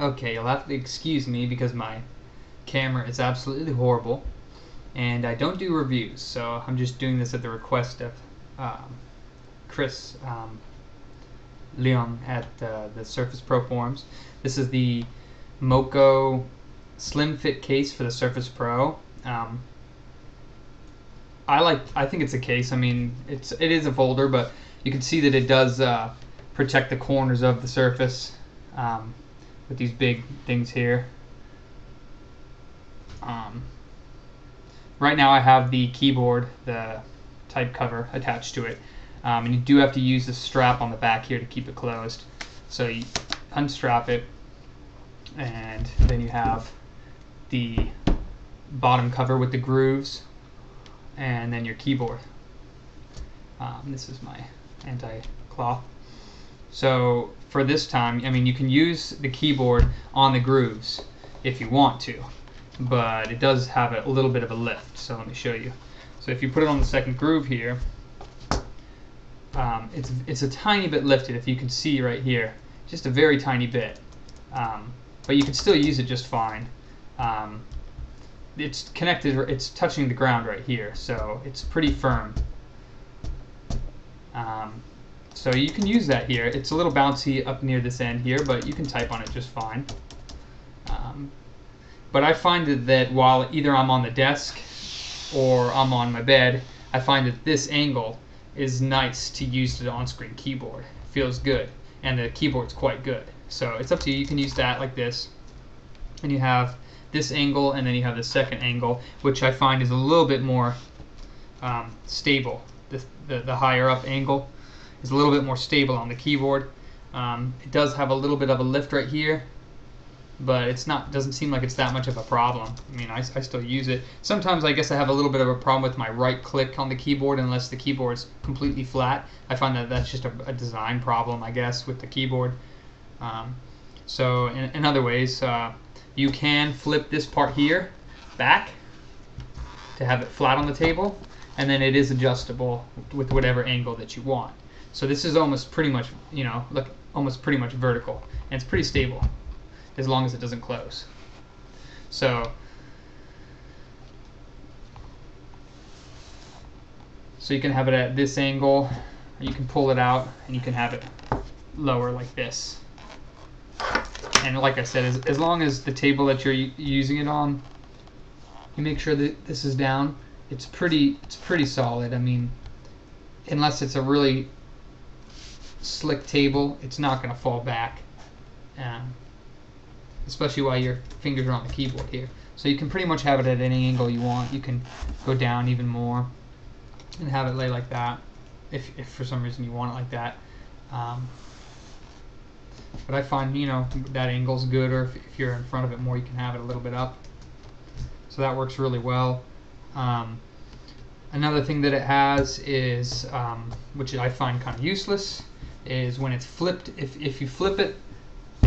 Okay, you'll have to excuse me because my camera is absolutely horrible and I don't do reviews, so I'm just doing this at the request of Chris Leon at the Surface Pro forums. This is the Moko slim fit case for the Surface Pro. I think it's a case. I mean, it is a folder, but you can see that it does protect the corners of the Surface with these big things here. Right now I have the keyboard, the type cover attached to it, and you do have to use the strap on the back here to keep it closed. So you unstrap it, and then you have the bottom cover with the grooves, and then your keyboard. This is my anti-cloth. So for this time, I mean, you can use the keyboard on the grooves if you want to, but it does have a little bit of a lift, so let me show you. So if you put it on the second groove here, it's a tiny bit lifted, if you can see right here, just a very tiny bit, but you can still use it just fine. It's connected, it's touching the ground right here, so it's pretty firm. So you can use that here. It's a little bouncy up near this end here, but you can type on it just fine. But I find that while either I'm on the desk or I'm on my bed, I find that this angle is nice to use the on-screen keyboard. It feels good, and the keyboard's quite good. So it's up to you. You can use that like this, and you have this angle, and then you have the second angle, which I find is a little bit more stable. The higher up angle is a little bit more stable on the keyboard. It does have a little bit of a lift right here, but doesn't seem like it's that much of a problem. I mean, I still use it. Sometimes I guess I have a little bit of a problem with my right click on the keyboard unless the keyboard's completely flat. I find that that's just a design problem, I guess, with the keyboard. So in other ways, you can flip this part here back to have it flat on the table, and then it is adjustable with whatever angle that you want. So this is almost pretty much, almost pretty much vertical, and it's pretty stable as long as it doesn't close. So you can have it at this angle, or you can pull it out and you can have it lower like this. And like I said, as long as the table that you're using it on, you make sure that this is down, it's pretty solid. I mean, unless it's a really slick table, it's not going to fall back, especially while your fingers are on the keyboard here. So you can pretty much have it at any angle you want. You can go down even more and have it lay like that if for some reason you want it like that. But I find, that angle's good, or if you're in front of it more, you can have it a little bit up. So that works really well. Another thing that it has is, which I find kind of useless, is when it's flipped. If you flip it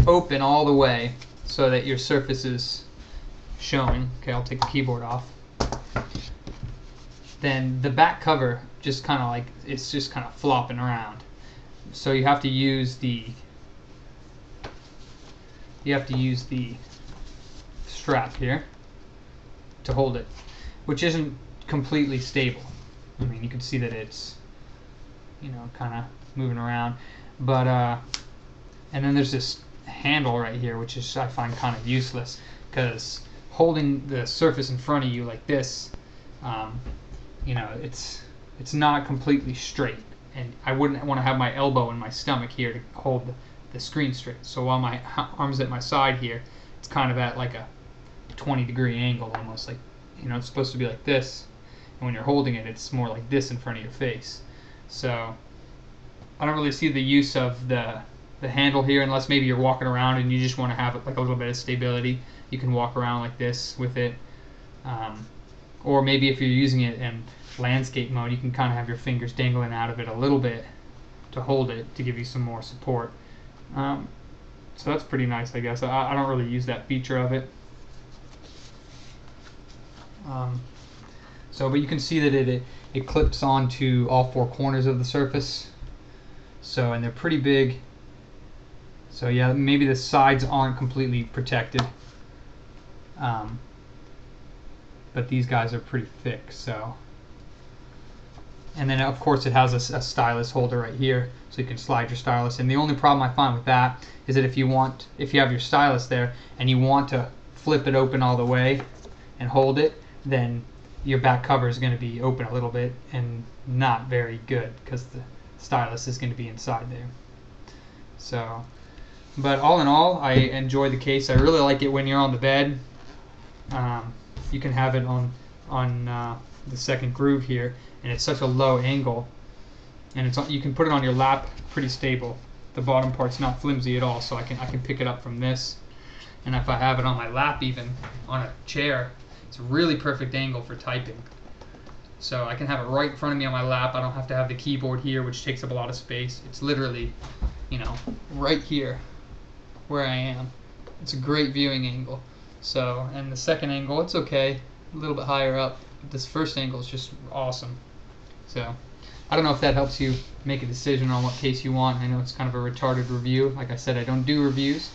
open all the way so that your surface is showing, okay, I'll take the keyboard off, then the back cover just kind of like, it's just kind of flopping around. So you have to use the strap here to hold it, which isn't completely stable. I mean, you can see that it's, kind of moving around, but and then there's this handle right here, which is, I find, kind of useless, because holding the surface in front of you like this, it's not completely straight, and I wouldn't want to have my elbow in my stomach here to hold the screen straight. So while my arm's at my side here, it's kind of at like a 20-degree angle, almost like, it's supposed to be like this, and when you're holding it, it's more like this in front of your face. So I don't really see the use of the handle here, unless maybe you're walking around and you just want to have it like a little bit of stability. You can walk around like this with it, or maybe if you're using it in landscape mode, you can kind of have your fingers dangling out of it a little bit to hold it, to give you some more support. So that's pretty nice, I guess. I don't really use that feature of it. But you can see that it clips onto all four corners of the surface. So, and they're pretty big. So yeah, maybe the sides aren't completely protected, but these guys are pretty thick. So, and then of course it has a stylus holder right here, so you can slide your stylus in. The only problem I find with that is that if you have your stylus there and you want to flip it open all the way and hold it, then your back cover is going to be open a little bit and not very good because the stylus is going to be inside there. So, but all in all, I enjoy the case. I really like it when you're on the bed. You can have it on the second groove here, and it's such a low angle, and you can put it on your lap pretty stable. The bottom part's not flimsy at all, so I can pick it up from this, and if I have it on my lap, even on a chair, it's a really perfect angle for typing. So I can have it right in front of me on my lap. I don't have to have the keyboard here, which takes up a lot of space. It's literally, right here where I am. It's a great viewing angle. So, and the second angle, it's okay, a little bit higher up. But this first angle is just awesome. So, I don't know if that helps you make a decision on what case you want. I know it's kind of a retarded review. Like I said, I don't do reviews,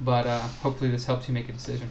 but hopefully this helps you make a decision.